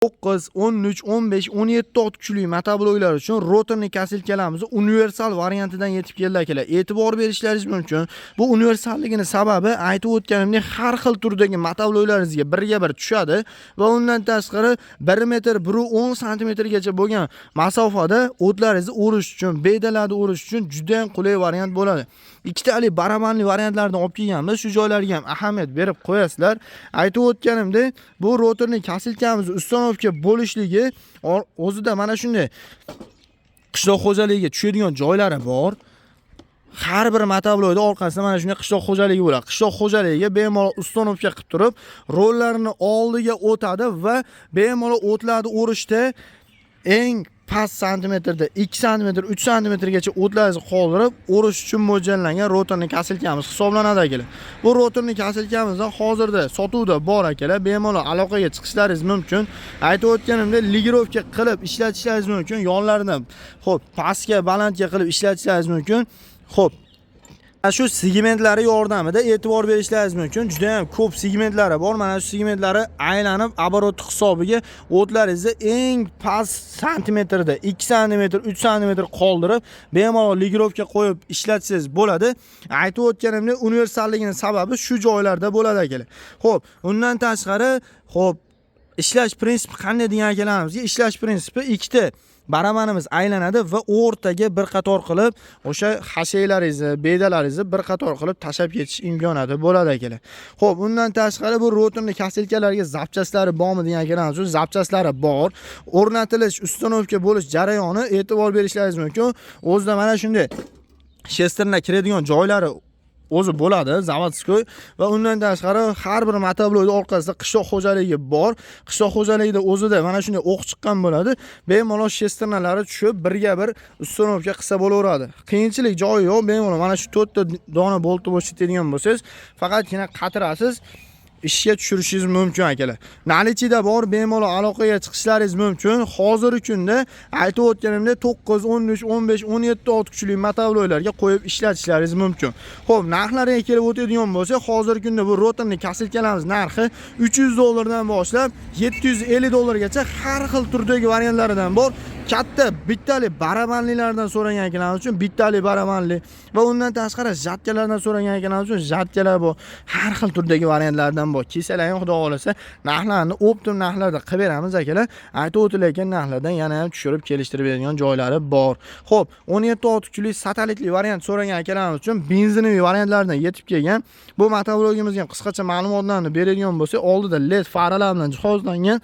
9, 13, 15, 17 ot kuchli motobloklar uchun rotorli kasilkalarimiz universal variantidan yetib keldi akalar. E'tibor berishlaringiz mumkin. Bu universalligini sababi aytib o'tganimdek har xil turdagi motobloklarga birga bir tushadi va undan tashqari 1 metr 1.10 santimetrgacha bo'lgan masofada o'tlaringizni o'rish uchun, bedalarni o'rish uchun juda ham qulay variant bo'ladi. Ikkitali baramanli variantlardan olib kelganmiz. Shu joylarga ham ahamiyat berib qo'yasizlar. Aytib o'tganimdek, bu rotorli kasilkamiz ustonovka bo'lishligi o'zida mana shunday qishloq xo'jaligiga tushadigan joylari bor. Har bir motoblokda orqasida mana shunday qishloq xo'jaligi bo'ladi. Qishloq xo'jaligiga bemalol ustonovka qilib turib, rollarini oldiga o'tadi va bemalol o'tlarni o'rishda eng past santimetrda 2 santimetr 3 santimetrgacha o'tlarni qoldirib o'rish uchun mo'ljallangan rotorli kasilkamiz hisoblanadi akalar. Bu rotorli kasilkamizdan hozirda sotuvda bor akalar. Bemalol aloqaga chiqishlaringiz mumkin. Aytib o'tganimdek, ligirovka qilib ishlatishlaringiz mumkin. Yonlaridan xo'p, pastga, balandga qilib ishlatishlaringiz mumkin. Xo'p, shu segmentlari yordamida e'tibor berishlaringiz mumkin. Juda ham ko'p segmentlari bor. Mana shu segmentlari aylanib оборот hisobiga o'tlaringizni eng past santimetrda 2 santimetr 3 santimetr qoldirib bemalol ligirovka qo'yib ishlatsangiz bo'ladi. Aytib o'tganimdek, universalligining sababi shu joylarda bo'ladi akalar. Xo'p, undan tashqari, xo'p, ishlash prinsipi qanday degan akalarimizga, ishlash prinsipi ikkita baramanimiz aylanadi va o'rtaga bir qator qilib o'sha hashaylaringizni, bedalaringizni bir qator qilib tashab ketish imkoniyati bo'ladi akalar. Xo'p, undan tashqari bu rotorli kasilkalarga zapchaslari bormi degan ekanmiz. Shu zapchaslari bor. O'rnatilish, ustonovka bo'lish jarayoni e'tibor berishlaringiz mumkin. O'zida mana shunday shesterna kiradigan joylari o'zi bo'ladi, zavodskoy va undan tashqari har bir motoblokning orqasida qishloq xo'jaligi bor. Qishloq xo'jaligida o'zida mana shunday o'q chiqqan bo'ladi. Bemalol shesternalari tushib birga bir ustonovka qilsa bo'laveradi. Qiyinchilik joyi yo'q. Bemalol mana shu 4 ta dona boltni bo'shatadigan bo'lsangiz, faqatgina qatirasiz, ishga tushirishingiz mumkin akalar. Nalichida bor, bemalol aloqaga chiqishlaringiz mumkin. Hozirgi kunda aytib o'tganimdek 9, 13, 15, 17 ot kuchli motobloklarga qo'yib ishlatishlaringiz mumkin. Xo'p, narxlariga kelib o'tadigan bo'lsa, hozirgi kunda bu rotorli kasilkalarimiz narxi $300 dan boshlab $750 har xil turdagi variantlaridan bor. Katta bittali baramanlilardan so'ragan ekanlar uchun bittali baramanli va undan tashqari jatkalardan so'ragan ekanlar uchun jatkalar bor. Har xil turdagi variantlardan bor. Kelsalar ham xudo xolasa narxlarni optim narxlarda qilib beramiz akalar. Aytib o'tilayotgan narxlardan yana ham tushirib kelishtirib beradigan joylari bor. Xo'p, 17 ot kuchli satelitli variant so'ragan akalarimiz uchun benzinli variantlardan yetib kelgan. Bu motoblogimizga qisqacha ma'lumotlarni beradigan bo'lsak, oldida LED faralar bilan jihozlangan.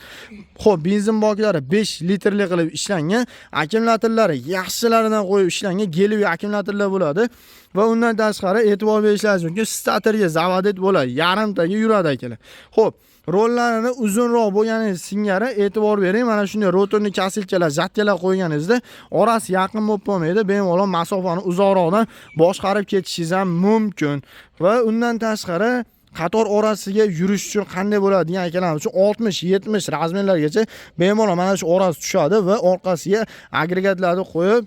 Xo'p, benzin baklari 5 litrli qilib ishlangan. Akkumulyatorlari yaxshilaridan qo'yib ishlangan geliy akkumulyatorlar bo'ladi va undan tashqari e'tibor berishlaringiz mumkin, starterga zavodet bo'ladi, yarimtaga yuradi akalar. Xo'p, rollarini uzunroq bo'lgani singari e'tibor bering. Mana shunday rotorli kasilkalar, jatkalar qo'yganingizda orasi yaqin bo'lib qolmaydi. Bemalol masofani uzoqroqdan boshqarib ketishingiz ham mumkin. Va undan tashqari qator orasiga yurish uchun qanday bo'ladi degan akalarimiz uchun 60-70 razmerlargacha bemalol mana shu orasi tushadi va orqasiga agregatlarni qo'yib,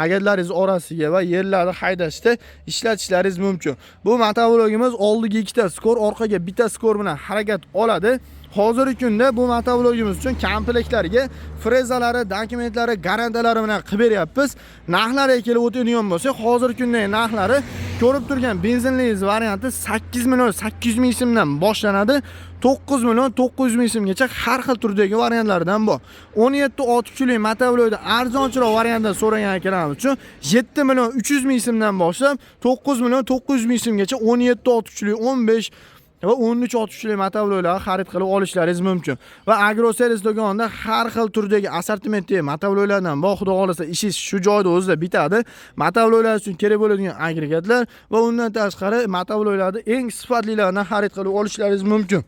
agregatlaringiz orasiga va yerlarni haydashda ishlatishlaringiz mumkin. Bu motoblogimiz oldiga 2 ta skor, orqaga 1 ta skor bilan harakat oladi. Hozirgi kunda bu motoblogimiz uchun komplektlarga frezalari, dokumentlari, garantiyalari bilan qilib beryapmiz. Narxlariga kelib o'tadigan bo'lsak, hozirgi kundagi narxlari ko'rib turgan benzinli varianti 8.800.000 so'mdan boshlanadi. 9.900.000 so'mgacha har xil turdagi variantlardan bor. 17 ot kuchli motoblokda arzonchiroq variantdan so'ragan ekanimiz uchun 7.300.000 so'mdan boshlab 9.900.000 so'mgacha 17 ot kuchli 15 va 13 ot kuchli motobloklarni xarid qilib olishlaringiz mumkin. Va Agroservis do'konida har xil turdagi assortimentdagi motobloklardan bor. Xudo xolasa ishingiz shu joyda o'zida bitadi. Motobloklar uchun kerak bo'ladigan agregatlar va undan tashqari motobloklarni eng sifatlilaridan xarid qilib olishlaringiz mumkin.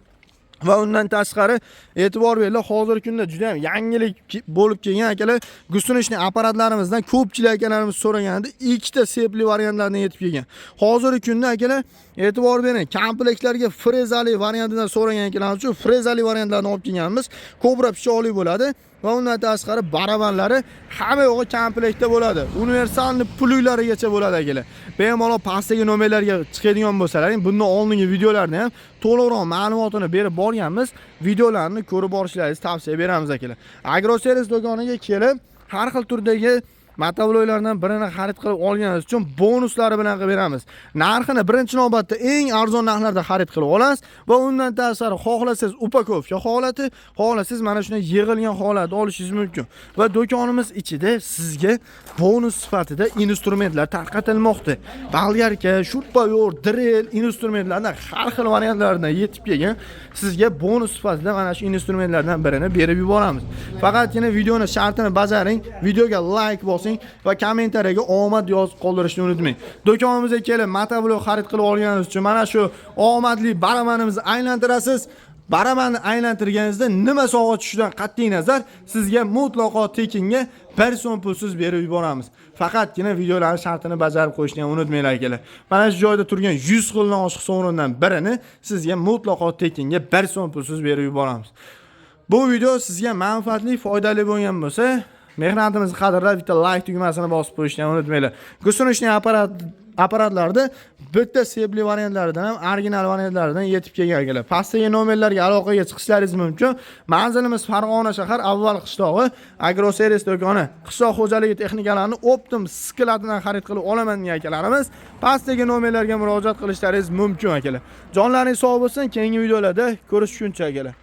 Va undan tashqari e'tibor beringlar, hozirgi kunda juda ham yangilik bo'lib kelgan akalar, gusunishning apparatlarimizdan ko'pchilik akalarimiz so'raganda 2 ta sepli variantlardan yetib kelgan. Hozirgi kunda akalar e'tibor bering, komplektlarga frezali variantidan so'ragan akalarimiz uchun frezali variantlarni olib kelganmiz. Kobra pichoqli bo'ladi. va undan tashqari barabanlari hamma yo'g'i komplektda bo'ladi. Universalni pullarigacha bo'ladi akalar. Bemalol pastdagi nomerlarga chiqadigan bo'lsalaring, bundan oldingi videolarda ham to'liqroq ma'lumotini berib borganmiz. Videolarni ko'rib borishlaringizni tavsiya beramiz akalar. Agroservis do'koniga kelib, har xil turdagi motovloylardan birini xarid qilib olganingiz uchun bonuslari bilan qilib beramiz. Narxini birinchi navbatda eng arzon narxlarda xarid qilib olasiz va undan tashqari xohlasangiz upakovka holati, xohlasangiz mana shunday yig'ilgan holat olishingiz mumkin. Va do'konimiz ichida sizga bonus sifatida instrumentlar tarqatilmoqda. Bolgarka, shurpayor, drill instrumentlardan har xil variantlardan yetib kelgan sizga bonus sifatida mana shu instrumentlardan birini berib yuboramiz. Faqatgina videoni shartini bajaring, videoga like bosing va kommentariyaga omad yozib qoldirishni unutmang. Do'konimizga kelib motovlog xarid qilib olganingiz uchun mana shu omadli baramanimizni aylantirasiz. Baramanni aylantirganingizda nima sovg'a tushishidan qat'iy nazar sizga mutlaqo tekinga 1 so'm pulsiz berib yuboramiz. Faqatgina videolarning shartini bajarib qo'yishni ham unutmanglar akalar. Mana shu joyda turgan 100 xildan oshiq sovrindan birini sizga mutlaqo tekinga 1 so'm pulsiz berib yuboramiz. Bu video sizga manfaatli, foydali bo'lgan bo'lsa, mehnatimizni qadrlab bitta like tugmasini bosib qo'yishni unutmanglar. Gusunishning apparatlarda bitta sepli variantlaridan ham original variantlaridan yetib kelgan akalar. Pastdagi nomerlarga aloqaga chiqishlaringiz mumkin. Manzilimiz Farg'ona shahar avval qishlog'i, Agroservis do'koni. Qishloq xo'jaligi texnikalarini Optim skladidan xarid qilib olaman degan akalarimiz pastdagi nomerlarga murojaat qilishlaringiz mumkin akalar. Jonlaringiz sog' bo'lsin, keyingi videolarda ko'rishguncha akalar.